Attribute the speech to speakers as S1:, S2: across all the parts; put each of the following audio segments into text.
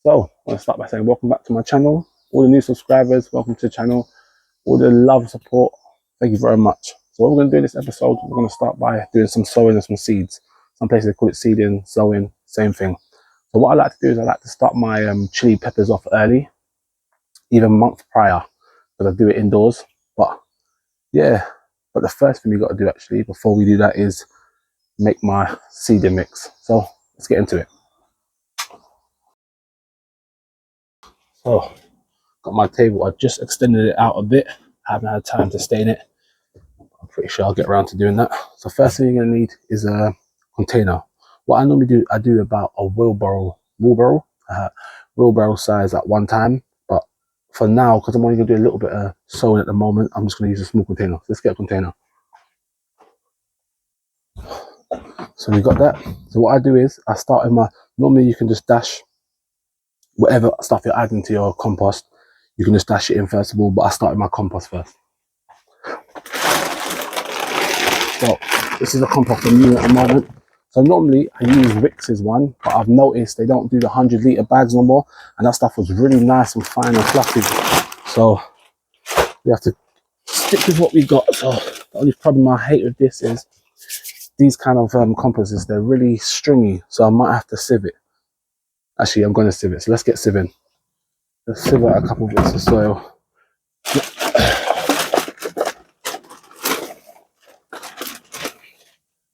S1: So I want to start by saying welcome back to my channel. All the new subscribers, welcome to the channel. All the love and support, thank you very much. So what we're going to do in this episode, we're going to start by doing some sowing and some seeds. Some places they call it seeding, sowing, same thing. So what I like to do is I like to start my chili peppers off early, even a month prior, because I do it indoors. But yeah, but the first thing we got to do actually before we do that is make my seeding mix. So let's get into it. So got my table, I just extended it out a bit. I haven't had time to stain it. I'm pretty sure I'll get around to doing that. So first thing you're gonna need is a container. What I normally do, I do about a wheelbarrow size at one time. But for now, because I'm only gonna do a little bit of sewing at the moment, I'm just gonna use a small container. So let's get a container. So we got that. So what I do is I start with my, normally you can just dash whatever stuff you're adding to your compost. You can just dash it in first of all, but I start with my compost first. So this is a compost I'm using at the moment. So normally I use Rix's one, but I've noticed they don't do the 100-litre bags no more, and that stuff was really nice and fine and fluffy. So we have to stick with what we got. So the only problem I hate with this is these kind of composts, they're really stringy, so I might have to sieve it. Actually, I'm going to sieve it, so let's get sieving. Let's sieve out a couple bits of soil.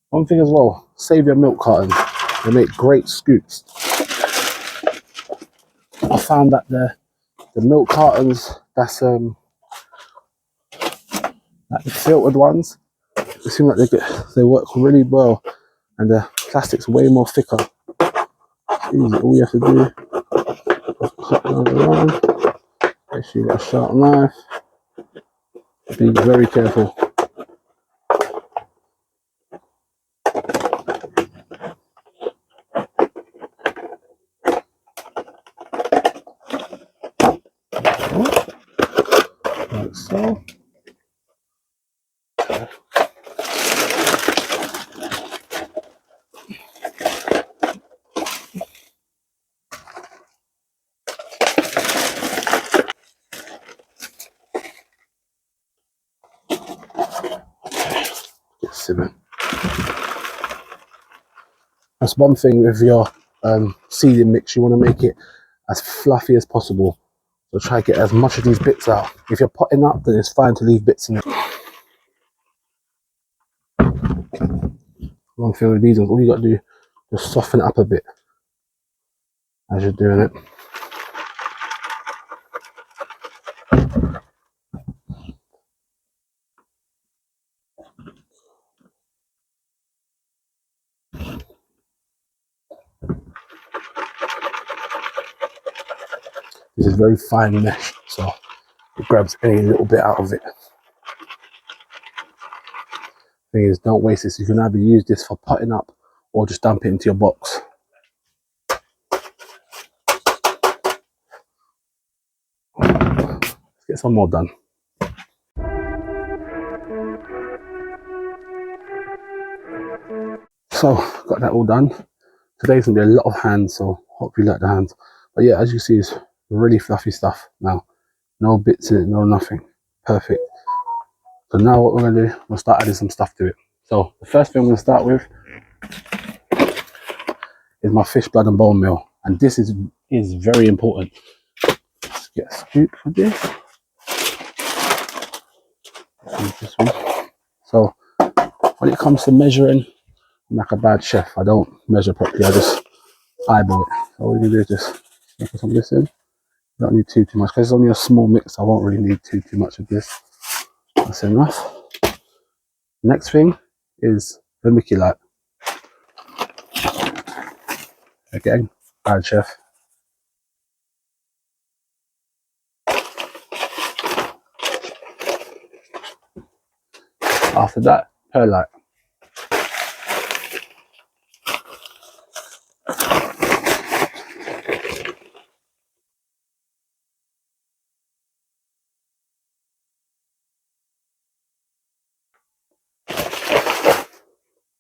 S1: One thing as well, save your milk cartons. They make great scoops. I found that the milk cartons, that's like the filtered ones, it seems like they work really well, and the plastic's way more thicker. Easy, all you have to do is cut those around. Make sure you got a sharp knife. Be very careful. Like so. Sieving. That's one thing with your seeding mix, you want to make it as fluffy as possible. So try to get as much of these bits out. If you're potting up, then it's fine to leave bits in it. One thing with these ones, all you got to do is soften it up a bit as you're doing it. This is very fine mesh, so it grabs any little bit out of it. Thing is, don't waste this. You can either use this for potting up or just dump it into your box. Let's get some more done. So, got that all done. Today's gonna be a lot of hands, so hope you like the hands. But yeah, as you see, it's really fluffy stuff now. No bits in it, no nothing. Perfect. So now what we're gonna do, we'll start adding some stuff to it. So the first thing I'm gonna start with is my fish blood and bone meal. And this is very important. Let's get a scoop for this. This one. So when it comes to measuring, I'm like a bad chef. I don't measure properly, I just eyeball it. So all you do is just put some of this in. Don't need too much, because it's only a small mix. I won't really need too much of this. That's enough. Next thing is vermiculite. Again, bad chef. After that, perlite.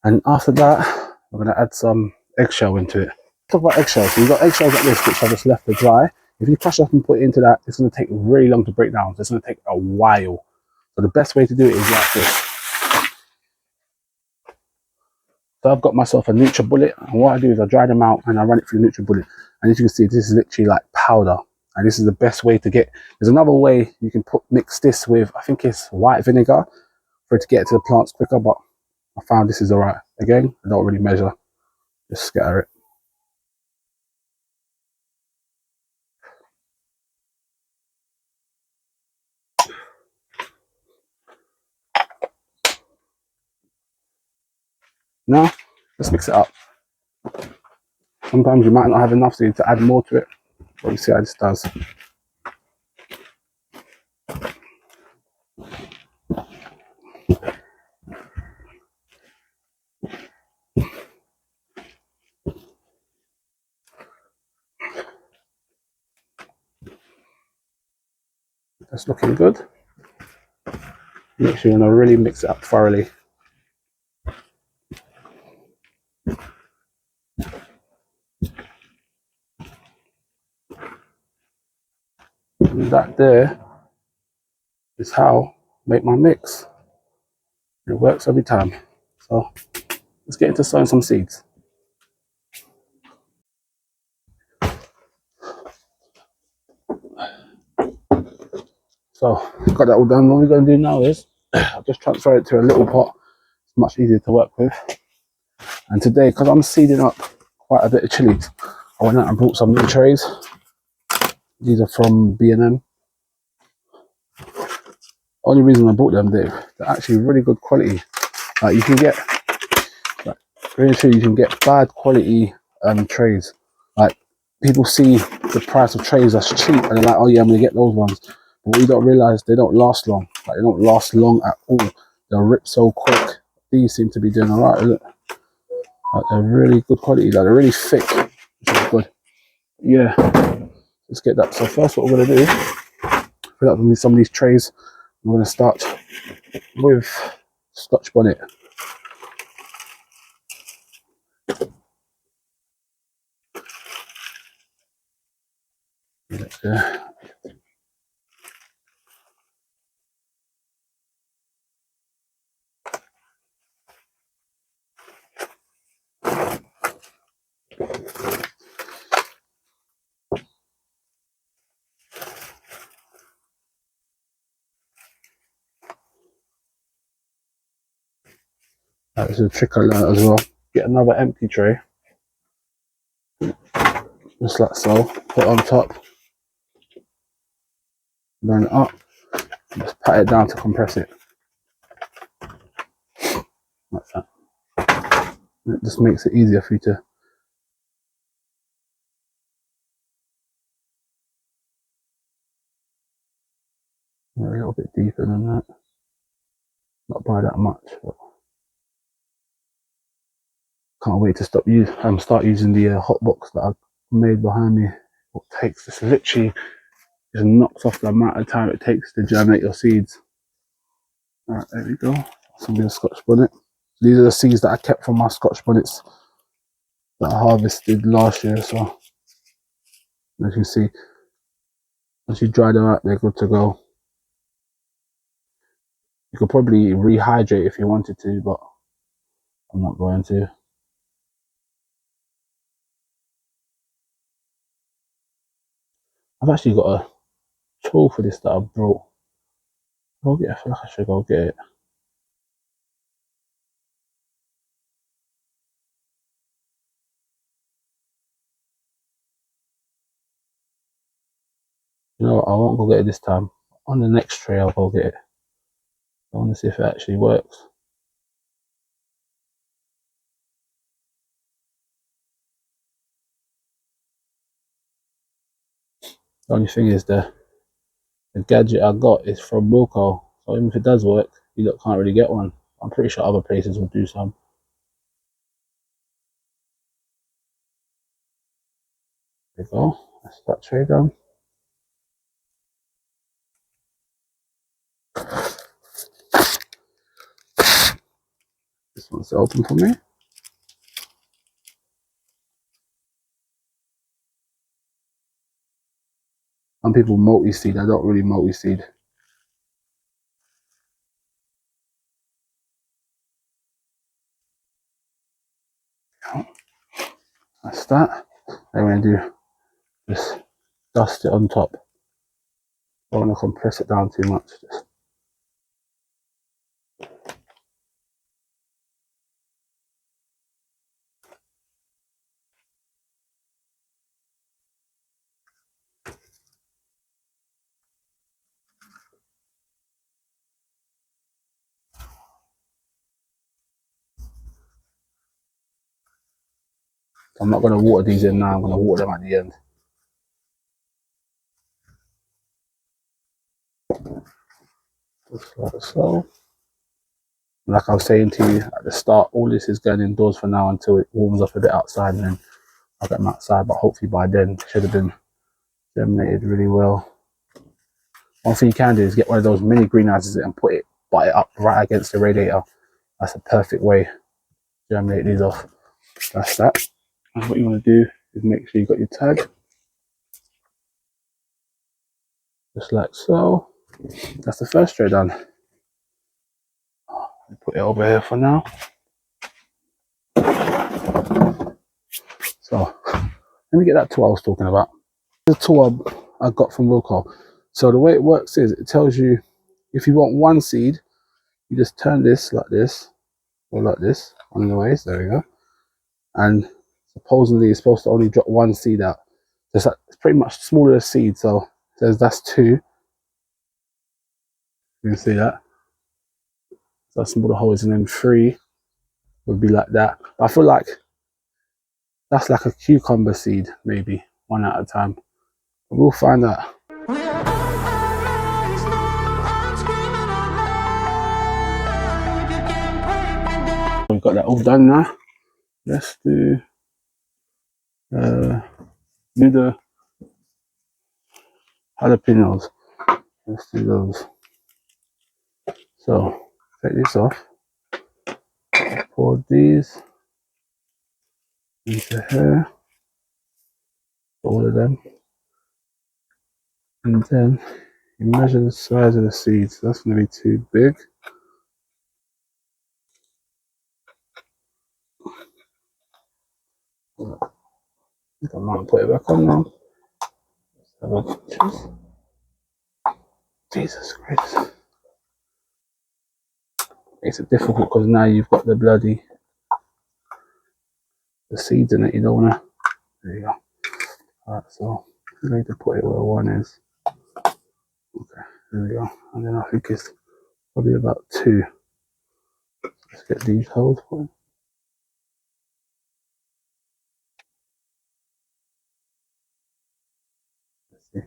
S1: And after that, we're going to add some eggshell into it. talk about eggshells. So you've got eggshells like this, which I just left to dry. If you crush up and put it into that, it's going to take really long to break down. So it's going to take a while. So the best way to do it is like this. So I've got myself a NutriBullet, and what I do is I dry them out and I run it through NutriBullet. And as you can see, this is literally like powder. And this is the best way to get. There's another way you can mix this with, I think it's white vinegar, for it to get it to the plants quicker, but I found this is alright. Again, I don't really measure, just scatter it. Now, let's mix it up. Sometimes you might not have enough, so you need to add more to it. But you see how this does. That's looking good. Make sure you want to really mix it up thoroughly. And that there is how I make my mix. It works every time. So let's get into sowing some seeds. So got that all done. What we're going to do now is I'll just transfer it to a little pot. It's much easier to work with. And today, because I'm seeding up quite a bit of chilies, I went out and bought some new trays. These are from B&M. Only reason I bought them, they're actually really good quality. Like you can get, like, really true, you can get bad quality trays. Like people see the price of trays as cheap and they're like, oh yeah, I'm gonna get those ones. But what you don't realize, they don't last long. Like they don't last long at all. They'll rip so quick. These seem to be doing alright. Look, like they're really good quality. Like they're really thick, which is good. Yeah, let's get that. So first, what we're gonna do, fill up with some of these trays. I'm gonna start with Scotch bonnet. Yeah. That is a trick I learned as well. Get another empty tray, just like so. Put it on top, burn it up, and just pat it down to compress it. Like that. And it just makes it easier for you to. A little bit deeper than that. Not by that much. But can't wait to start using the hot box that I've made behind me. What takes this literally just knocks off the amount of time it takes to germinate your seeds. Alright, there we go. Some of the Scotch bonnet. These are the seeds that I kept from my Scotch bonnets that I harvested last year. So as you can see, once you dry them out, they're good to go. You could probably rehydrate if you wanted to, but I'm not going to. I've actually got a tool for this that I brought. Go get it. I feel like I should go get it. You know what? I won't go get it this time. On the next tray, I'll go get it. I want to see if it actually works. The only thing is the gadget I got is from Wilco. So even if it does work, you can't really get one. I'm pretty sure other places will do some. There we go. That's that tray done. This one's open for me. Some people multi-seed. I don't really multi-seed. That's that. I'm going to do just dust it on top. I don't want to compress it down too much. Just I'm not going to water these in now. I'm going to water them at the end. Just like so. Like I was saying to you at the start, all this is going indoors for now until it warms up a bit outside, and then I'll get them outside. But hopefully by then it should have been germinated really well. One thing you can do is get one of those mini greenhouses and butt it up right against the radiator. That's a perfect way to germinate these off. That's that. And what you want to do is make sure you got your tag. Just like so. That's the first tray done. Put it over here for now. So let me get that tool I was talking about. The tool I got from Wilco. So the way it works is it tells you if you want one seed, you just turn this like this or like this on the ways. There we go. And supposedly it's supposed to only drop one seed out. It's pretty much smaller seed. So it says that's 2. You can see that. So that's smaller holes, and then 3 would be like that. But I feel like that's like a cucumber seed, maybe one at a time. But we'll find out. We've got that all done now. Let's do the jalapenos. Let's do those. So take this off. Pour these into here. All of them. And then you measure the size of the seeds. That's going to be too big. I might put it back on now. Jesus Christ. Makes it difficult because now you've got the seeds in it. You don't want to. There you go. Alright, so I need to put it where 1 is. Okay, there we go. And then I think it's probably about 2. Let's get these holes for it. Let's see.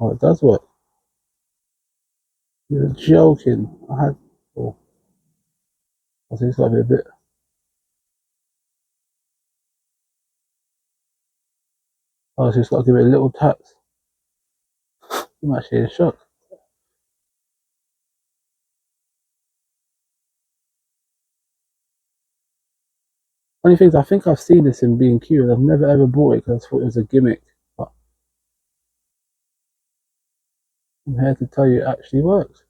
S1: Oh, it does work. You're joking. I think it's got to be a bit. Oh, so it's got to give it a little taps. I'm actually in shock. Funny thing is, I think I've seen this in B&Q and I've never ever bought it because I thought it was a gimmick. But I'm here to tell you it actually works.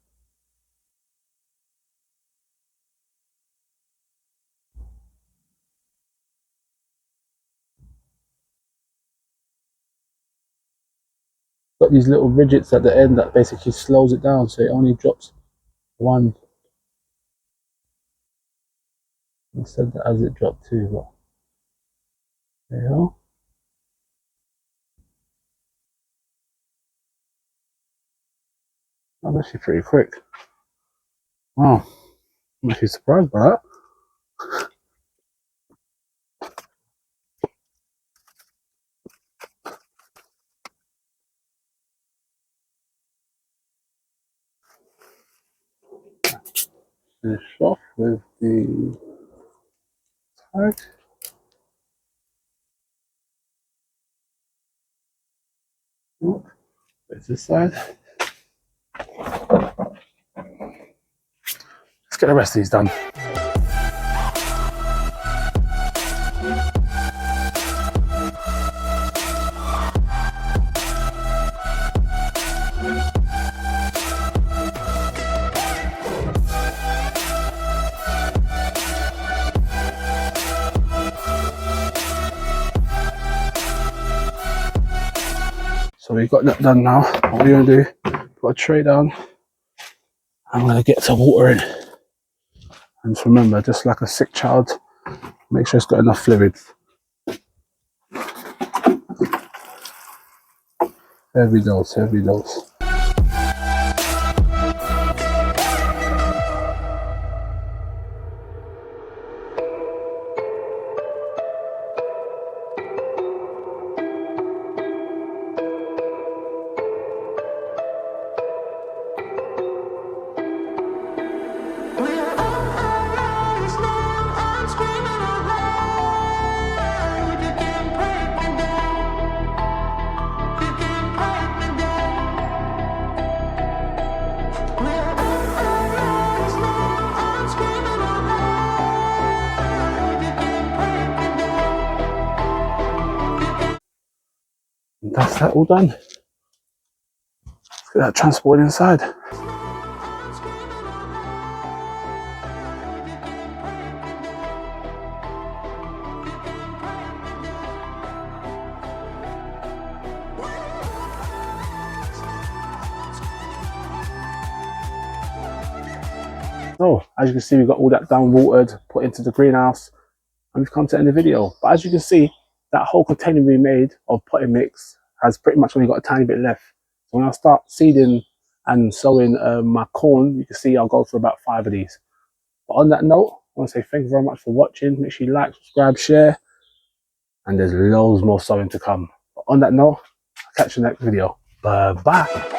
S1: Got these little ridgets at the end that basically slows it down, so it only drops 1 instead of as it dropped 2. But there you go. That's actually pretty quick. Wow, I'm actually surprised by that. Finish off with the tag. There's this side. Let's get the rest of these done. So we got that done now. What we're going to do, put a tray down. I'm going to get some water in. And just remember, just like a sick child, make sure it's got enough fluid. Heavy dose, heavy dose. And that's that all done. Let's get that transport inside. So as you can see, we got all that done, watered, put into the greenhouse, and we've come to end the video. But as you can see, that whole container we made of potting mix has pretty much only got a tiny bit left. So when I start seeding and sowing my corn, you can see I'll go for about 5 of these. But on that note, I want to say thank you very much for watching. Make sure you like, subscribe, share, and there's loads more sowing to come. But on that note, I'll catch you in the next video. Bye bye.